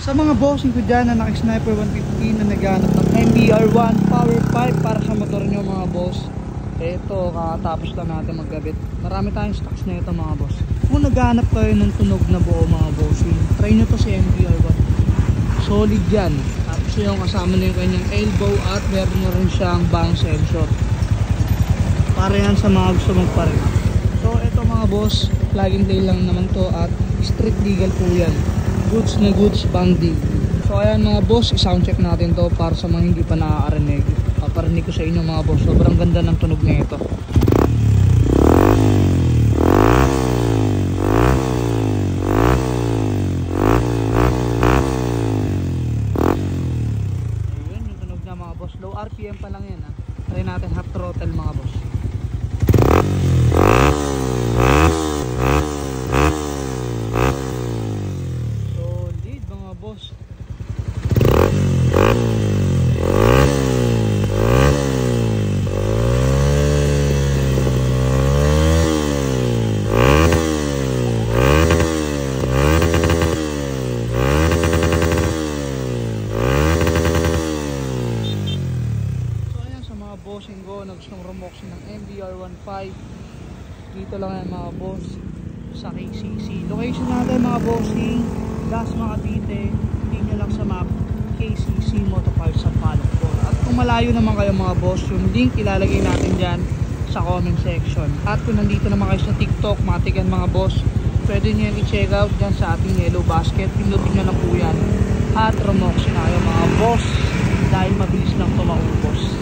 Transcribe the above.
Sa mga bossing ko dyan na naka-Sniper 150 na naghanap ng MBR1 Power 5 para sa motor nyo mga boss, eto kakatapos lang natin magkabit. Marami tayong stocks na ito mga boss. Kung naghanap kayo ng tunog na buo mga bossing, try nyo to si MBR1. Solid yan. Tapos yung kasama na yung kanyang elbow at meron na rin siyang bang sensor para yan sa mga gusto magparin. So eto mga boss, plug and play lang naman to at street legal po yan. Goods na goods, bang dig. So ayan mga boss, i-sound check natin to para sa mga hindi pa nakakarinig. Paparinig ko sa inyo mga boss, sobrang ganda ng tunog na ito. Ayun yung tunog na mga boss, low RPM pa lang yan ha. Try natin half throttle mga boss. Boss. Bossing ko na gustong rumoxin ng MBR15, dito lang yan mga boss sa KCC. Location natin mga bossing, Gas Makabite, hindi nyo lang sa map KCC Motor Parts sa Palokpor. At kung malayo naman kayo mga boss, yung link ilalagay natin dyan sa comment section. At kung nandito naman kayo sa TikTok, matigan mga boss, pwede nyo yan i-check out dyan sa ating Yellow Basket. Pinutin nyo lang po yan at rumoxin na kayo mga boss dahil mabilis lang ito maubos.